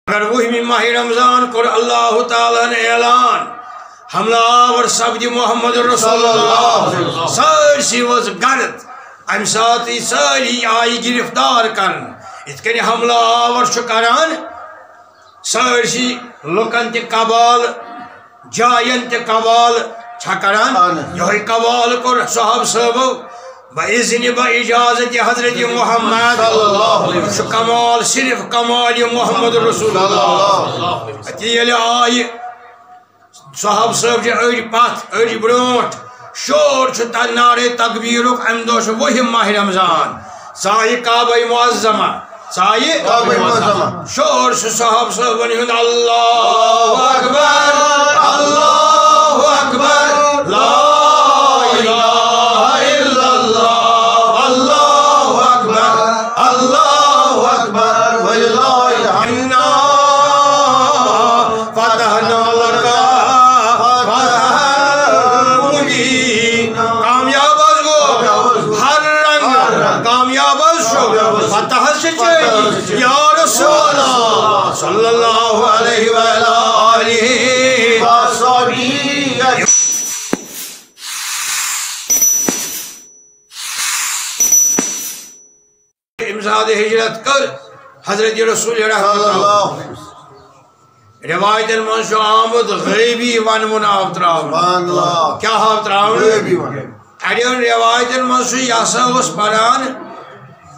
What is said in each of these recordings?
اگر وہی ماہ رمضان کور اللہ تعالیٰ نے اعلان حملہ آور سبد محمد رسول اللہ سارسی وز غرد ام ساتی ساری آئی گرفتار کرن ات کنی حملہ آور کران سارسی لکن تی قبال جائن تی قبال چھکران یہ قبال کور صحاب صحبو بإذن بإجازة حضرت محمد کمال صرف کمال محمد رسول اللہ یل آئی صحاب صاحب جی اڑ پت اڑ برونٹ شور تر نعرے تکبیر ام دہ وہی ماہ رمضان سایہ کعبہ معظمہ سایہ کعبہ معظمہ شور صحاب صاحب ہند اللہ اکبر اللہ اکبر لا یا رسول اللہ صلی اللہ علیہ وآلہ امزاد ہجرت کر حضرت رسول اللہ روایت منش آمد غیبی ونمن آفتراؤن کیا آفتراؤن اڑین روایت منش یاسا اس پران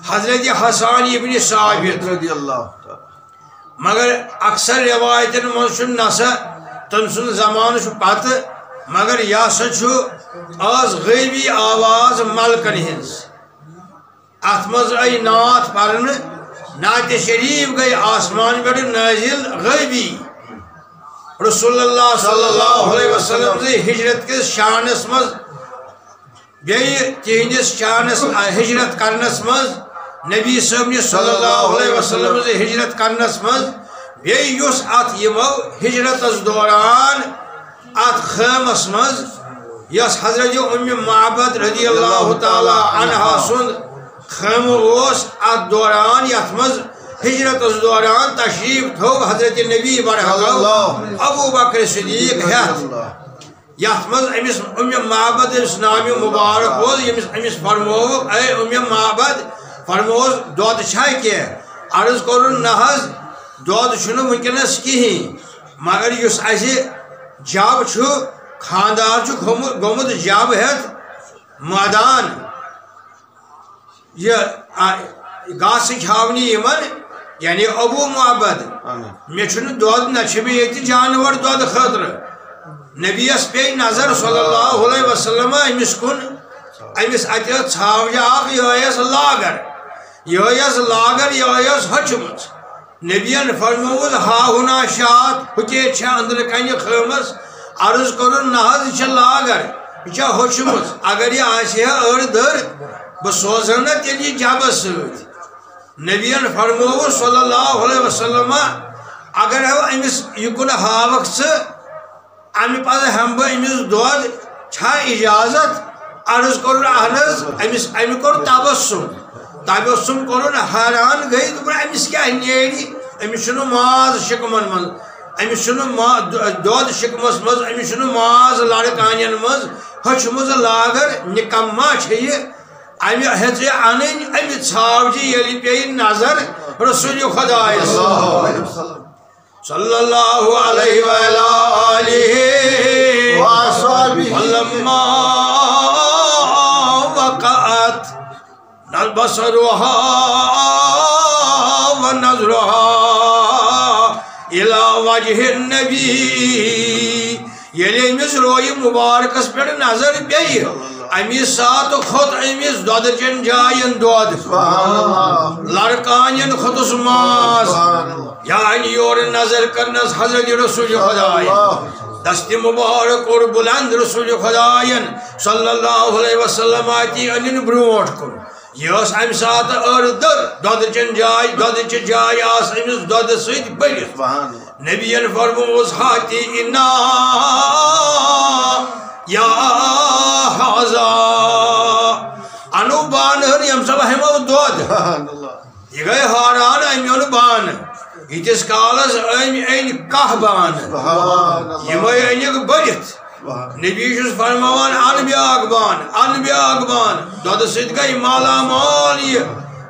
حضرت حسان ابن ثابت رضی اللہ مگر اکثر روایت منشن نسا تم سن زمان پتہ مگر یہ سا آز غیبی آواز ملکن ہز ات مز آئی نعت پرن نعت شریف گئی آسمان پہ نازل غیبی رسول اللہ صلی اللہ علیہ وسلم سے ہجرت کس شانس مز بیئی تہندس شانس ہجرت کرنس مز نبی صاحب صلی اللہ علیہ وسلم سے ہجرت کرنس مز بیس ات یمو ہجرت دوران ات خیمس مز یس حضرت ام معبد رضی اللہ تعالی عنہ سند خیمہ اس ات دوران یت مز ہجرت دوران تشریف تھو حضرت نبی برحق ابو بکر صدیق ہیت یت مز امس ام معبد نام مبارک امس فرموک اے ام معبد فرموز دود چھائے کیا عرض کرن نحض دود چھنو ونکنس کہیں مگر یس ایسے جاب چھو خاندار چھو گومد جاب ہیت مادان یہ گاس کھاونی یمن یعنی ابو معبد میں چھنو دود نچبی ایتی جانور دود خطر نبی اس پہ نظر صلی اللہ علیہ وسلم امس کن امس اتیا چھاوجہ آق یہ لاگر یہ لاگر یہ ہچمت نبیان فرموز ہا ہنا شاد ہچے چھا اندر کنی خیمس عرض کرن نحض یہ لاگر یہ ہچمت اگر یہ آسی ہے ار در بسوزنہ تیلی جابس سوید نبیان فرموز صلی اللہ علیہ وسلم اگر ہے امس یکن ہاوک سے امی پاس ہم با امس دود چھا اجازت عرض کرن احنز امس امی کر تبسم کرن حیران گئی تو امس کیا نیری امس چھنو ماز شکمن من امس چھنو دود شکمس مز امس چھنو ماز لڑکانین مز ہچمز لاگر نکما چھئی امی ہچے انن امی ژھاوجی یلی پی نظر رسول خدا صلی اللہ علیہ وآلہ ولما وقعت بصرها ونظرها الى وجه النبی یلی امس روی مبارکس پر نظر پی امی سات خود امیس دودرچن جائن دود لڑکانین خودس ماز یعنی یور نظر کرنس حضرت رسول خدایین دست مبارک اور بلند رسول خدایین صلی اللہ علیہ وسلم آتی انین بروٹ کن یہ ام سات اردر دودرچن جائی آس امس دود سید بڑھت نبیین فرموز ہاتی انا یا حضا انو بان یم سب ہمو دود یہ گئے حاران امیون بان یتس کالس این کہبان یمے انک بڑھت نبی چھس فرماوان ان بیاکھ بان دودھ سۭتۍ گٔے مالا مال یہ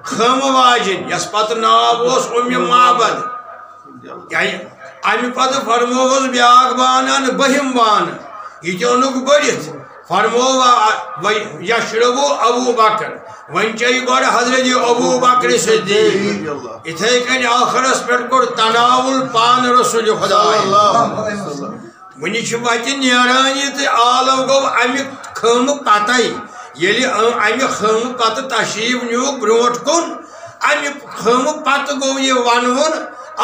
خم واجن یس پتہ ناو اوس معبد امہ پتہ فرمووس بیاکھ بان ان بہم بان یہ اونُکھ بڑھت فرمو یشربو ابو بکر ون چی گوڑ حضرت ابو بکر صدیق اتھے کن آخرس پر کور تناول پان رسول خدا ونی چھ وتہ نیران یہ تو عالم گو امہ خم پتہ ییٚلہِ امہ خم پتہ تشریف نیوک برونٹ کن امہ خم پتہ گو یہ ونون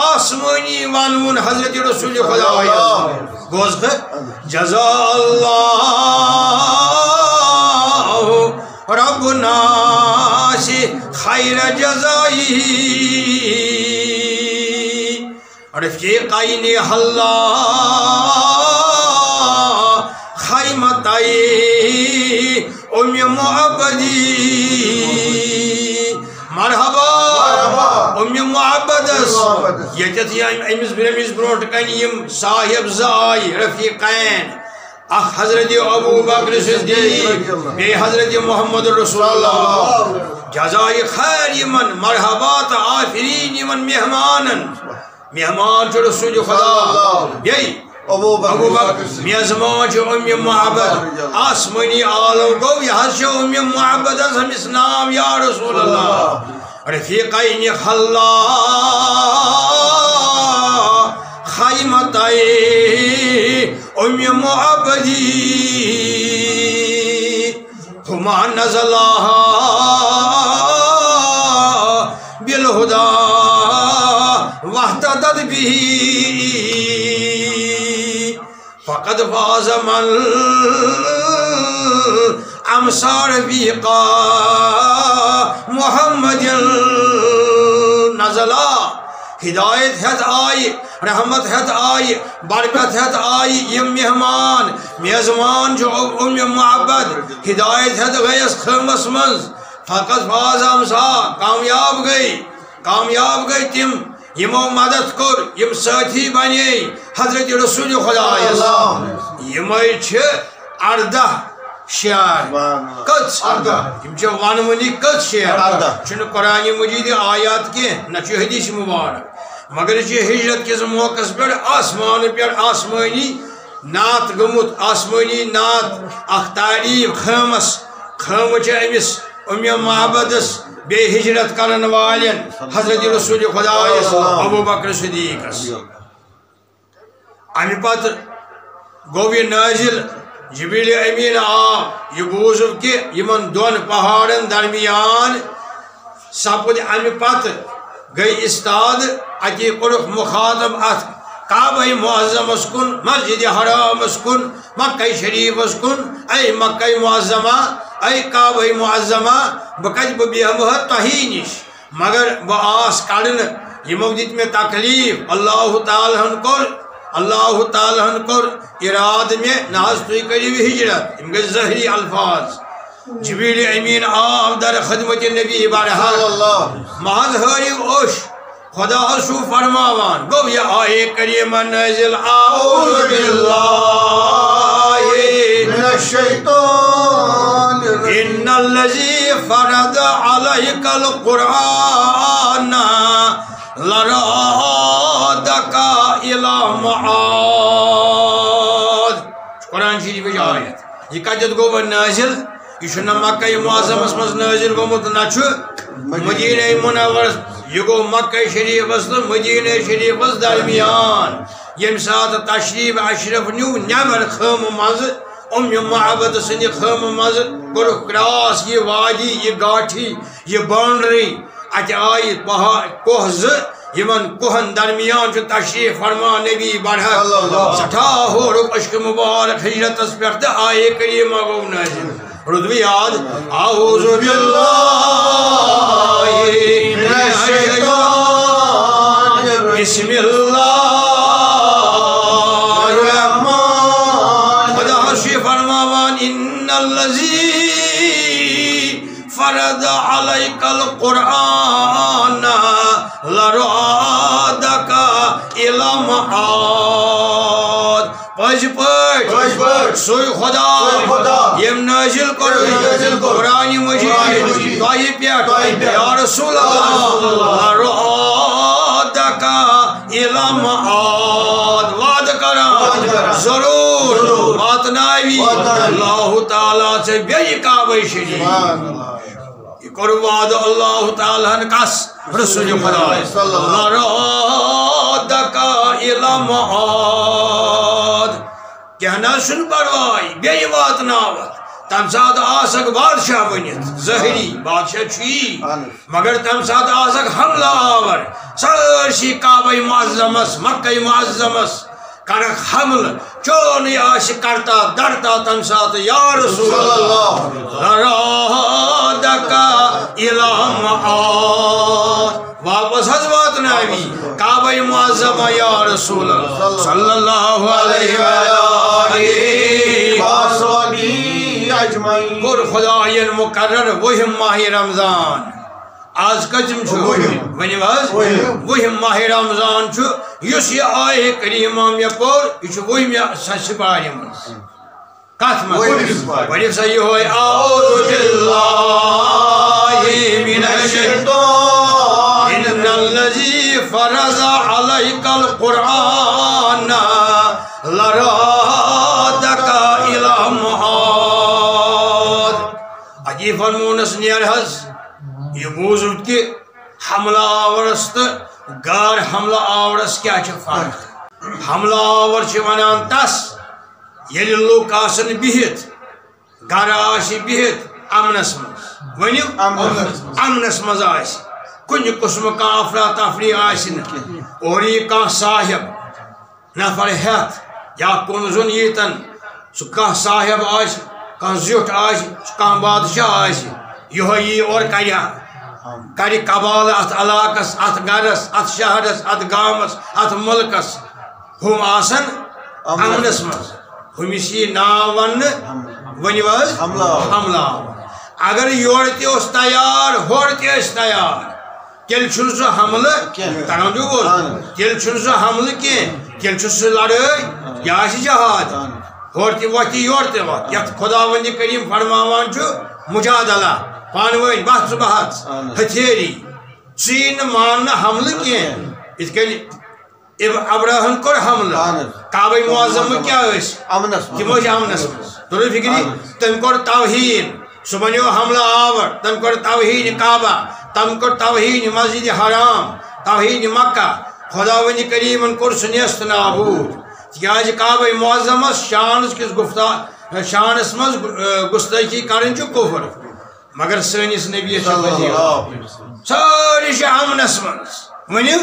آسمانی ونون حضرت رسول خدا گوز جزا اللہ رب الناس خیر جزائی رفیقین اللہ خیمتائی ام معبدی مرحبا ام معبدس یتت امس برونٹ کن یم صاحب زائی رفیقین اخ حضرت ابو بکر صدیق بی حضرت محمد رسول اللہ جزائی خیر یمن مرحبات آفرین یمن مہمان چھ رسول خدا یہی ابو بکر میزمان چھ ام معبد آسمانی عالم گو یہ چھ ام معبد ہمس نام یا رسول اللہ رفیقین خلا خیمتائی ام معبدی ہما نزلہ بالہدا واہتدت به فقد فاز من امسار بیقا محمد نزلہ ہدایت ہت آئی رحمت ہت آئی برکت ہت آئی یم مہمان میزمان جو ام معبد ہدایت ہت گئیس خیمس منز فقط فاز امسا کامیاب گئی تم یمو مدد کر یم ساتھی بنے حضرت رسول خدا یمے چھ 18 شعر کت یم چھ ونونی کت شعر چھ قرآن مجید آیات کی نہ چھ حدیث مبارک مگر چھ ہجرت کس موقع پر آسمان پر آسمانی نعت گمت آسمانی نعت اخ تعریف خم چھ امس ام معبدس بے ہجرت کرن والن حضرت رسول خدا ابو بکر صدیق امہ پتہ گو یہ نازل جبریل امین یہ بوزو کہ یمن دون پہاڑن درمیان سپد امہ پتہ گئی استاد اتی کورک مخاطب ات کعبہ معظمس کن مسجد حرامس کن مکہ شریفس کن اے مکہ معظمہ اے کعبہ معظمہ بکت بیہمہ تہی نش مگر بہ آس کڑن یمو دت میں تکلیف اللہ تعالی ہن کور اراد میں ناز تھی کریو ہجرت ام گئی ظاہری الفاظ جبریل امین آو در خدمت نبی بارہا محض ہریو اوش خدا شو فرماوان گو یا آئے کریم نازل اعوذ باللہ من الشیطان ان الذی فرض علیک القرآن لرادک الی معاد قرآن شریف آیت یہ کتت گو نازل یہ مکہ معظمس مز نازل گومت نہ مدینہ منور یہ گو مکہ شریفس تو مدینہ شریفس درمیان یم سات تشریف اشرف نیو نیمر خم مز ام معبد سند خم مز کور کراس یہ وادی یہ گاٹھی یہ باؤنڈری ات آئی کوہ یمن کوہن درمیان چھ تشریف فرما نبی بڑھا سٹھا ہو رک اشک مبارک ہجرتس پر آئے کریمہ گو نازل ردوی یاد اعوذ باللہ من الشیطان بسم اللہ الرحمن خدا شی فرماوان ان الذی فرض علیک القرآن لرادک المعاد پٔزۍ پٲٹھۍ سُے خدا یٔمۍ نٲزِل کوٚر قرآنِ مجیٖد تۄہہِ پٮ۪ٹھ یا رسول اللہ لَرَادَکَ إِلَى مَعاد وعدٕ کران ضروٗر واتناوی اللہ تعالیٰ ژےٚ بیٚیہِ کعبہ شریٖف یہ کوٚر وعدٕ اللہ تعالیٰ ہن کس رسول خدا لَرَادَکَ إِلَى مَعاد کیٚنٛہہ نہ حظ چھُنہٕ پرواے بیٚیہِ واتناوَتھ تَمہِ ساتہٕ آسکھ بادشاہ بٔنِتھ ظٲہری بادشاہ چھُیی مگر تَمہِ ساتہٕ آسکھ حملہٕ آور سٲرسٕے کعبہ معظمس مکہ معظمس کرکھ حملہٕ چونٕے آسہِ کرتا درتا تَمہِ ساتہٕ یا رسول اللہ لَرَادَکَ إِلَى مَعاد واپس حظ واتناوی کعبہ معظمہ یا رسول اللہ صلی اللہ علیہ وآلہ کوٚر خدایَن مقرر وُہِم ماہ رمضان آز کٔژِم چھُ ؤنِو حظ وُہِم ماہ رمضان چھُ یُس یہِ آیہِ کریٖمہ مےٚ پوٚر یہِ چھُ وُہِمہِ سِپارِ منٛز کتھ منٛز ؤنِو سا یِہوٚے اعوذ باللہ من الشیطان ان الذی فرض علیک القرآن لَرَادَکَ إِلَى مَعاد اتی فرمونس نیر حظ یہ بوزُت کہ حملہ آورس تو غار حملہ آورس کیا چھ فرق حملہ آور چھ ونان تس ییٚلہِ لُکھ آسن بِہِتھ گرٕ آسہِ بِہِتھ امنس منٛز ؤنِو امنس منٛز آسہِ کُنہِ قٕسمہٕ کانٛہہ افراتفری آسہِ نہٕ اورٕ یی کانٛہہ صاحب نفر ہیٚتھ یا کُن زوٚن ییٖتن سُہ کانٛہہ صاحب آسہِ کانٛہہ زیُٹھ آسہِ کانٛہہ بادشاہ آسہِ یِہوٚے یی اورٕ کرِ قبالہٕ اتھ علاقس اتھ گرس اتھ شہرس اتھ گامس اتھ مُلکس ہُم آسن امنس منٛز ہُمِس یی ناو وننہٕ ؤنِو حظ حملہ آور اگر یورٕ تہِ اوس تیار ہورٕ تہِ ٲسۍ تیار تیٚلہِ چھُنہٕ سُہ حملہٕ تران چھُ تیٚلہِ چھُنہٕ سُہ حملہٕ کیٚنٛہہ تیٚلہِ چھُ سُہ لڑٲے یہِ آسہِ جہاد ہورٕ تہِ وۄتھِ یورٕ تہِ وۄتھ یتھ خۄداوندِ کریٖم فرماوان چھُ مجادلہ پانہٕ ؤنۍ بحث بحث ہتھیری ژٕ یی نہٕ ماننہٕ حملہٕ کیٚنٛہہ یِتھ کٔنۍ ابراہن کوٚر حملہٕ کعبہ معظمہٕ کیٛاہ ٲسۍ تِم ٲسۍ امنس منٛز تُلِو فِکرِ تٔمۍ کوٚر توہیٖن سُہ بنیو حملہٕ آور تٔمۍ کوٚر توہیٖنِ کعبہ تٔمۍ کوٚر توہیٖنِ مسجدِ حرام توہیٖنِ مکہ خۄداوندِ کریٖمن کوٚر سُہ نیست نابوٗد تِکیٛازِ کعبہ معظمس شانس کِس شانس منٛز گُستٲخی کرٕنۍ چھُ کُفر مگر سٲنِس نبیَس چھِ فضیلت سٲری چھِ امنس منٛز ؤنِو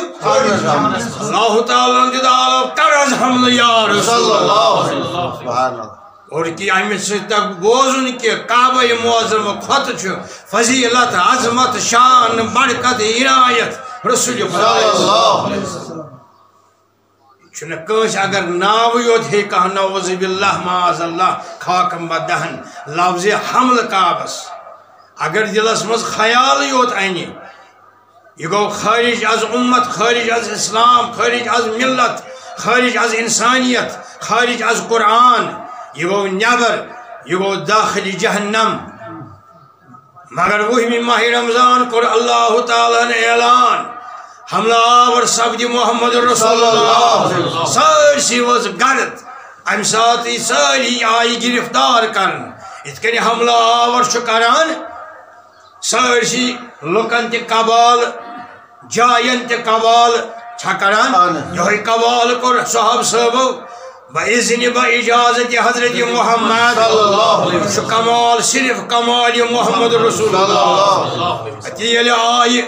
اللہ تعالیٰ دِیُت عالم کر حظ حملہٕ یا رسول اللہ اور کہ امہِ سۭتۍ تک بوزُن کہ کعبہ معظمہ کھۄتہٕ چھُ فضیلت عظمت شان برکت عنایت رسول خدا چھُنہٕ کٲنٛسہِ اگر ناوٕے یوت ہے کانٛہہ نعوذ باللہ معاذ اللہ خاکم بدہن لفظِ حملہٕ کعبس اگر دلس مز خیال یوت انہِ یہ گو خارج از امت خارج از اسلام خارج از ملت خارج از انسانیت خارج از قرآن یہ گو نیبر یہ گو داخل جہنم مگر وہمی ماہ رمضان کور اللہ تعالیٰ نے اعلان حملہ آور سبدی محمد رسول اللہ سارسی وز گرد ام ساتی ساری آئی گرفتار کرن ات کنی حملہ آور چھو کران سارسی لکن تی قبال جائن تی قبال چھا کران یہی قبال کر صحاب صحابو با اذن با اجازت حضرت محمد شو کمال صرف کمال محمد رسول اللہ اتیلی آئی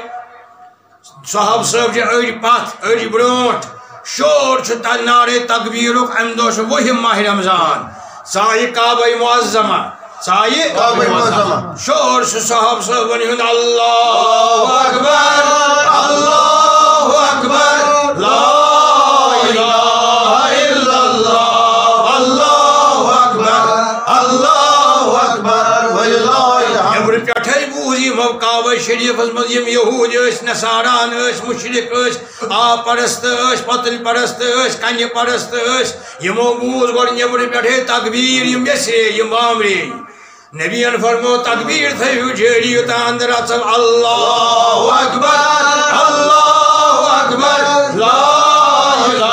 صحاب صحاب جی اڑ پت اڑ برونٹ شور چھو نعرے تکبیرک امدوش وہی ماہ رمضان سائی کعبہ معظمہ سائی کعبہ معظمہ شور چھو صحاب صحاب ونہن اللہ اکبر اللہ اکبر لا الہ الا اللہ اللہ اکبر وللہ الحمد یبر پیٹھے بوزی مو کعبہ کعبہ شریف مز یم یہود نصاران مشرک آب پرست پتل پرست کنہ پرست یمو بوز گۄڈٕ نیبرٕ پٮ۪ٹھے تکبیر یم یسرے یم بامرے نبیَن فرمو تکبیر تھٲیِو جٲری یوٚتام اندر اژو اللہ اکبر اللہ اکبر لا الہ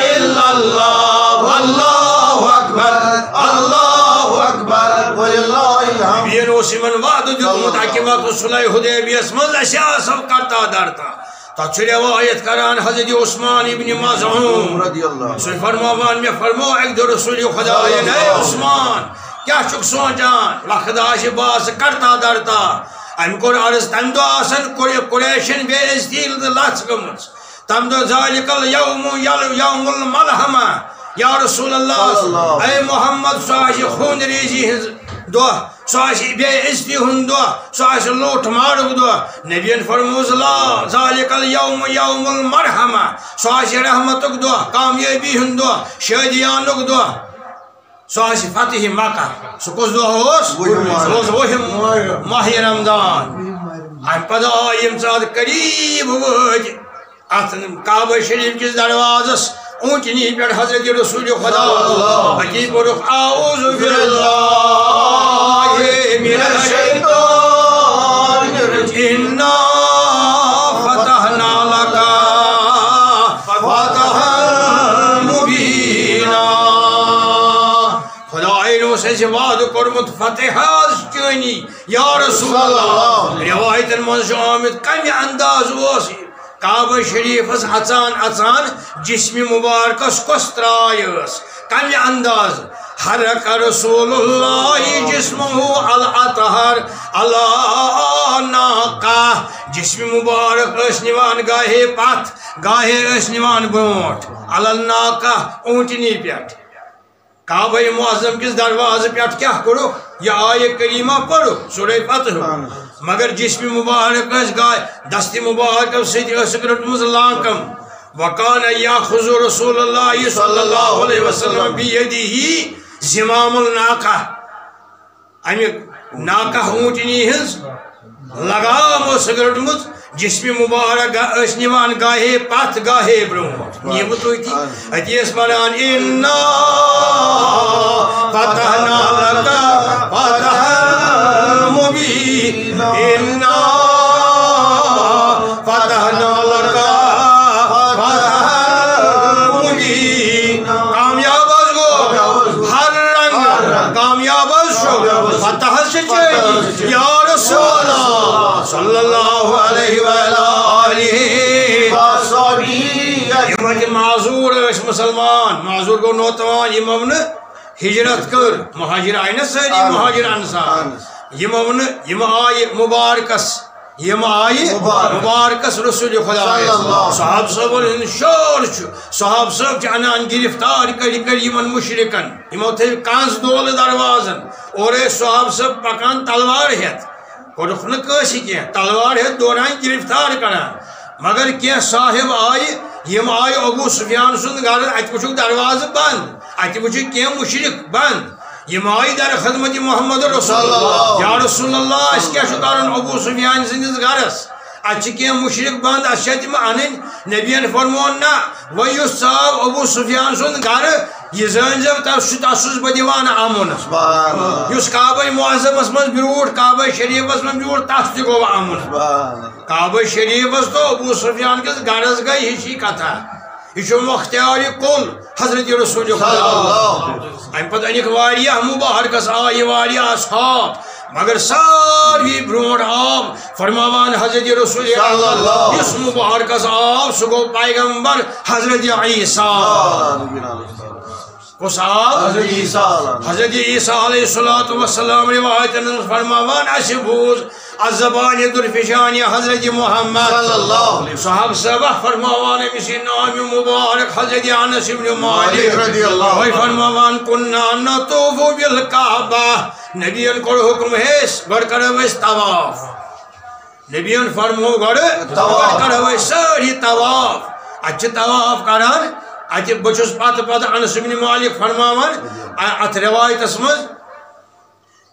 الا اللہ اللہ اکبر اللہ اکبر وللہ الحمد نبیَن اوس یمن وعدٕ دیُتمُت اکہِ وقتہٕ صلح حُدیبیہس منٛز اَسہِ آسو کرتا درتا تتھ چھُ روایت کران حضرت عثمان ابن مظعون سُہ فرماوان مےٚ فرمو اکہِ دۄہ رسول خۄدایَن اے عثمان کیا چھُکھ سونچان وقت آسہِ بہٕ کرتا درتا أمۍ کوٚر عرض تمہِ دۄہ آسن قُریشن بے عزتی تہٕ لژھ گٔمٕژ تمہِ دۄہ ذالِکَ یوم الملحمہ یا رسول اللہ اے محمد سُہ آسہِ خوٗن ریزی ہٕنٛز دۄہ سُہ آسہِ بے عزتی ہُنٛد دۄہ سُہ آسہِ لوٗٹھ مارُک دۄہ نبیَن فرمووُس لا ذالِکَ یوم المرحمہ سُہ آسہِ رحمتُک دۄہ کامیٲبی ہُنٛد دۄہ شٲدیانُک دۄہ سُہ آسہِ فتح مکہ سُہ کُس دۄہ اوس سُہ اوس وُہِم ماہ رمضان اَمہِ پتہٕ آے یِم ژٕ قریٖب وٲتۍ اتھ کعبہ شریف کِس دروازس اونچنی پٮ۪ٹھ حضرت رسول خدا اتی پوٚرُکھ اعوذ باللہ من الشیطان الرجیم انا فتحنا لک فتحا مبینا خدایَن اوس اَسہِ وعدٕ کوٚرمُت فتح حظ چٲنی یا رسول اللہ روایتن منٛز چھُ آمُت کمہِ انداز اوس کعبہ شریفس اژان اژان جسم مبارکس کۄس تراے ٲس کمہِ انداز حرک رسول اللہ جسمہ الأطہر علی ناقہ جسم مبارک ٲسۍ نِوان گاہے پتھ گاہے ٲسۍ نِوان برونٛٹھ علی ناقہ اونٹنی پٮ۪ٹھ کعبہ معظم کس دروازٕ پٮ۪ٹھ کیٛاہ کوٚرُکھ یہِ آیہِ کریٖمہ پٔرُکھ سورہ فتح مگر جسم مبارک گاہ دست مبارک سۭتۍ ٲسٕکھ رٔٹمٕژ لانکم وکان یاخذ رسول اللہ صلی اللہ علیہ وسلم بیدیہ زمام الناقہ امہِ ناقہ اونٹنی ہٕنٛز لگام ٲسٕکھ رٔٹمٕژ جسم مبارک ٲسۍ نِوان گاہے پتھ گاہے برونٛٹھ نیٖوٕ تُہۍ تہِ أتی ٲسۍ پران اِنا فتحنا لک فتحا مبینا اِنا فتحنا لک فتحا مبینا کامیاب حظ گوٚو ہر رنٛگہٕ کامیاب حظ چھُ فتح حظ چھِ چٲنی یا رسول اللہ صلی اللہ علیہ وآلہ یِمن تہِ معذوٗر ٲسۍ مُسلمان معذوٗر گوٚو نوتوان یِمو نہٕ ہجرت کٔر مہاجر آیہِ نہ سٲری مہاجر انصار یِمو نہٕ یِم آیہِ مبارکس یِم آیہِ مبارکس رسول خۄدایس صحابہ صٲبن ہُنٛد شور چھُ صحابہ صٲب چھِ انان گرفتار کٔرۍ کٔرۍ یِمن مُشرکن یِمو تھٲوۍ کنٛز دولہٕ دروازن اورٕ ٲسۍ صحابہ صٲب پکان تلوار ہٮ۪تھ کوٚرُکھ نہٕ کٲنٛسہِ کینٛہہ تلوار ہٮ۪تھ دوران گرفتار کران مگر کینٛہہ صاحب آیہِ یِم آیہِ ابوٗ سفیان سُنٛد گرٕ اتہِ وٕچھُکھ دروازٕ بنٛد اتہِ وٕچھِکھ کینٛہہ مُشرک بنٛد یِم آیہِ در خدمت محمد رسول اللہ یا رسول اللہ اَسہِ کیٛاہ چھُ کرُن ابوٗ سفیان سٕنٛدِس گرس اتہِ چھِ کینٛہہ مُشرک بنٛد اَسہِ چھا تِم انٕنۍ نبیَن فرمون نہ وۄنۍ یُس ژٕ آو ابوٗ سفیان سُنٛد گرٕ یہِ زٲنۍزٮ۪و تتھ چھُس بہٕ دِوان امُن یُس کعبہ معظمس منٛز بیوٗٹھ کعبہ شریفس منٛز بیوٗٹھ تتھ تہِ گوٚو امُن کعبہ شریفس تہٕ ابوٗ سفیان کِس گرس گٔے ہِشی کتھا یہ چھُ مختار کُل حضرت رسول خدا امہِ پتہٕ أنِکھ واریاہ مبارکس آیہِ واریاہ اصحاب مگر ساروی برونٛٹھ آو فرماوان حضرت رسول یُس مبارکس آو سُہ گوٚو پیغمبر حضرت عیسیٰ کُس آو حضرت عیسیٰ علیہ الصلوۃ والسلام روایتن منٛز فرماوان اَسہِ بوٗز الزبانہِ درفشانہِ حضرت محمد صحابہ صٲبہ فرماوان أمِس یہِ نامہِ مُبارک حضرت انس ابن مالک وۄنۍ فرماوان کُنّا نطوٗفُ بالکعبہ نبیَن کوٚر حُکم ہیس گۄڈٕ کرو أسۍ طواف نبیَن فرموو گۄڈٕ کرو أسۍ سٲری طواف اتہِ چھِ طواف کران اتہِ بہٕ چھُس پتہٕ انس ابن مالک فرماوان اتھ روایتس منٛز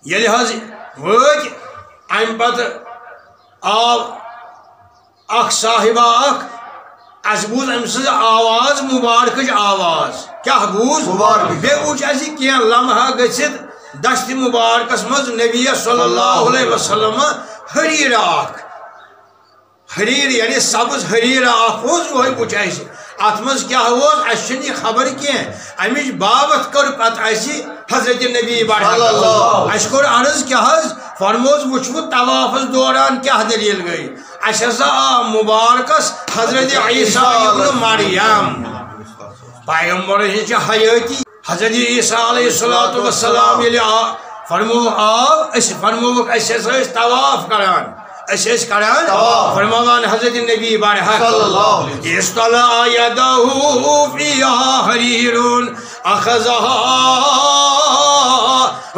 ییٚلہِ حظ وٲتۍ امہِ پتہٕ آو اخ صاحبہ اخ اس بوز ام سز آواز مبارکچ آواز کیا بوز بے وچ اسی کیا لمحہ گژھِتھ دست مبارکس مز نبی صلی اللہ علیہ وسلم حریر اخ حریر یعنی سبز حریر اخ وہ وچ اسی ات مز کیا اس خبر کی امچ بابت کر پتہ اسی حضرت نبی اس کور عرض کیا فرموز وچھو طوافس دوران کیا دلیل گئی اس ہسا آ مبارکس حضرت عیسیٰ ابن مریم پیغمبر ہنچ حیاتی حضرت عیسیٰ علیہ السلام یلی فرمو آو اس فرموک اس طواف کران اس کران فرمان حضرت نبی برحق استطلع یدہ فیہا حریرون اخذہا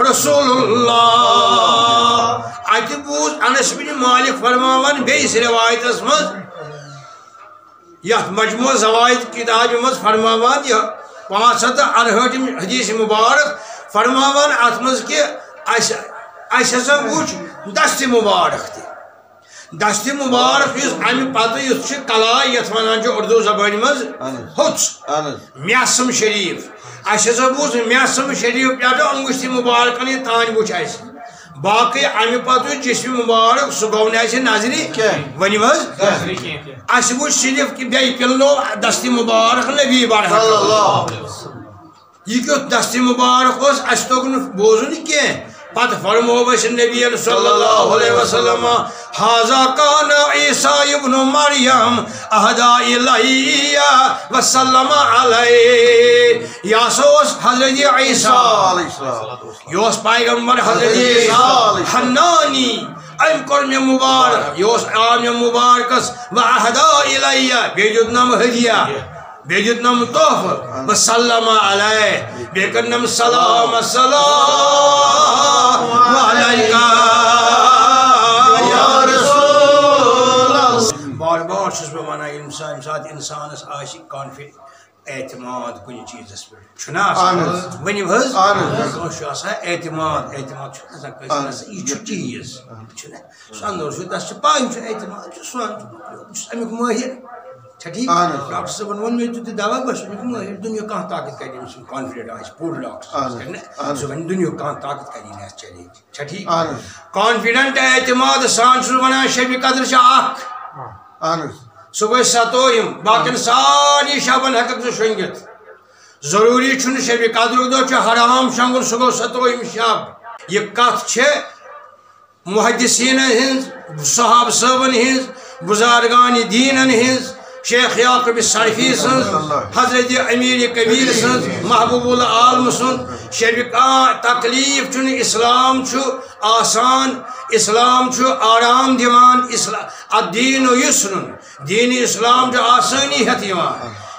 رسول اللہ اتہ بوز انس بن مالک فرمان بیس روایت مز یت مجموع زوائد کتاب مز فرمان 568 حدیث مبارک فرمان ات مز کہ اس ہسا وچ دست مبارک تہ دست مبارک اس ام پتہ اس کلا یت ونان اردو زبان مز ہوچ میاسم شریف اس ہسا بوز میاسم شریف پہ انگشت مبارکن یہ تان وچ اس باقی ام پتہ جسم مبارک سہ گو نہ نظری ونی مز اس وچ صرف کہ بے پلنو دست مبارک نبی برحق یہ کیوں دست مبارک اس توگن بوزن کی پت فرمو بس نبی صلی اللہ علیہ وسلم حاذا کان عیسیٰ ابن مریم اہدا الیہ وسلم علیہ یا سوس حضرت عیسیٰ یوس پیغمبر حضرت عیسیٰ حنانی ام کر میں مبارک یوس آم مبارکس و اہدا الیہ بیجد نام ہدیہ بیجد نام تحفہ وسلم علیہ بیکن نام سلام السلام علیکہ یا رسول بار بار چھس بہ ونان یم سات انسانس آسی کانفیڈنس اعتماد کن چیز پہ چھنا ونیو حض اعتماد اعتماد یہ چیز سندر تس پائی اعتماد سون امیک ماہر ٹھیک ڈاکٹر صاحب ون مے تو دوا بس امیک دنیا کھانا طاقت کر کانفیڈنٹ آس پور ڈاکٹر سہ ون دنیا کھانا طاقت کر چلے ٹھیک کانفیڈنٹ اعتماد سان ونان شب قدر اخ سہ گو 7 باقین ساری شبن ہیکک شنگت ضروری چھن شب قدر دہ حرام شنگن سہ گو 7 شب یہ کت محدثین ہز صحاب صاحبن ہز بزرگان دینن ہز شیخ یعقوب سرفی سن حضرت امیر کبیر سن محبوب العالم سن شب تکلیف چن اسلام آسان اسلام آرام دیوان الدین یسر دین اسلام آسانی ہتھ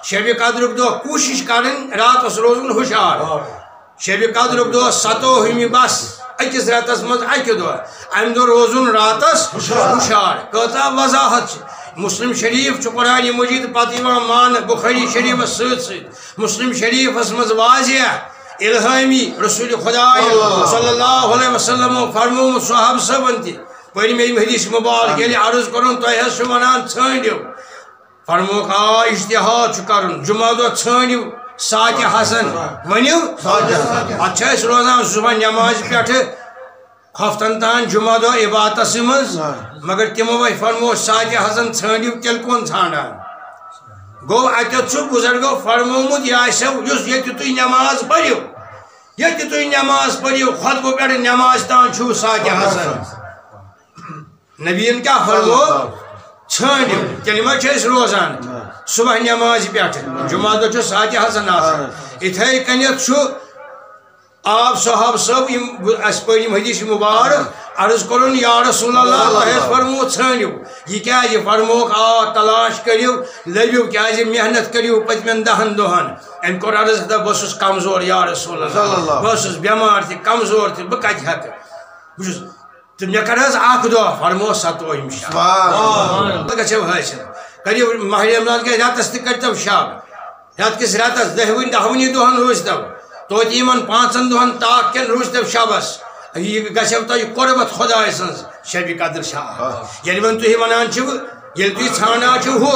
شب قدر دہ کوشش کرن راتس روزن ہوشیار شب قدر دہ 7 بس اکس رتس مز اکہ دہ ام دہ روزن راتس ہوشیار کتا وضاحت مسلم شریف قرآن مجید پتہ مان بخاری شریف ست مسلم شریف مز واضح الہامی رسول خدا صلی اللہ علیہ وسلم فرمو صحاب صاحبن تہ پرم حدیث مبارک یل عرض کرن تہ ونان ژھانڈو فرمو اشتہاد کرن جمعہ دہ ژھانڈو سات حسن ونیو اتھ روزان صبح نماز پہ ہفتن تان جمعہ دہ عبادتس مز مگر تمو فرمو سات حسن ژھانڈو تیل کون ژھانڈان گو اتھ بزرگو فرمومت یہ یت تھی نماز پڑھو یت تھی نماز پڑھو خطبہ پہ نماز تان چھو سات حسن نبین کیا فرمو ژھانڈو تیل ما روزان صبح نماز پہ جمعہ دہ سات حسن اتھے کنیت آپ صحاب صاحب اس پرم حدیث مبارک عرض کرن یا رسول اللہ تہ فرمو ژھانڈو یہ کیا فرموک تلاش کرو لبو کیا محنت کرو پتمن 10 دہن ام کور عرض بہس کمزور یا رسول اللہ بہس بیمار تہ کمزور تہ بہ کت ہیک بس تو مے کر اخ دہ فرمو 7 شب گھو حاصل کرو ماہ رمضان کے رتس تہ کرتو شب رت کس رتس 10 دہن روزتو توتہ 5 دہن تاک کن روزتو شبس یہ گھو تہ قربت خدا سن شب قدر شب یعنی ون تھی ونان یل تھی ژھانڈان ہو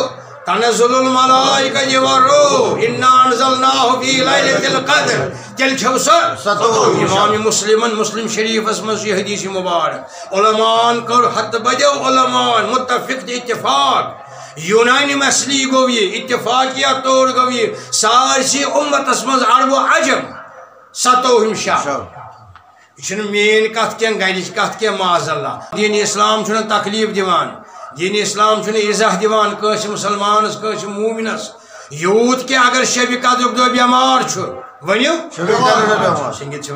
تنزل الملائکہ والروح انا انزلناہ فی لیلۃ القدر تیل چھو امام مسلم شریفس مز یہ حدیث مبارک علماء کر حت بدو علماء متفق اتفاق یونانی مسئلہ گو یہ اتفاقیہ طور گو یہ سارسی امتس مز عرب و عجم 7 شب یہ مین کت کی گرچ کت کی معاذ اللہ دین اسلام تکلیف دیوان دین اسلام عزہ دیوان کنس مسلمانس کنس مومنس یوت کہ اگر شب قدر دہ بیمار ونیو شنگت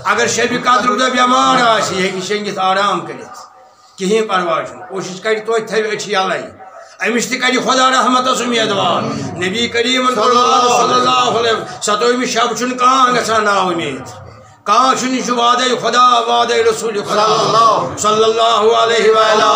اگر شب قدر دہ بیمار یہ شنگت آرام کرت کہین پرواہ کوشش کر تو تھو اچھی یلے امس تہ کر خدا رحمتس امیدوار نبی کریم صلی اللہ علیہ 7 شب کان گژھان نا امید کان وعدہ خدا وعدہ رسول خدا صلی اللہ علیہ وآلہ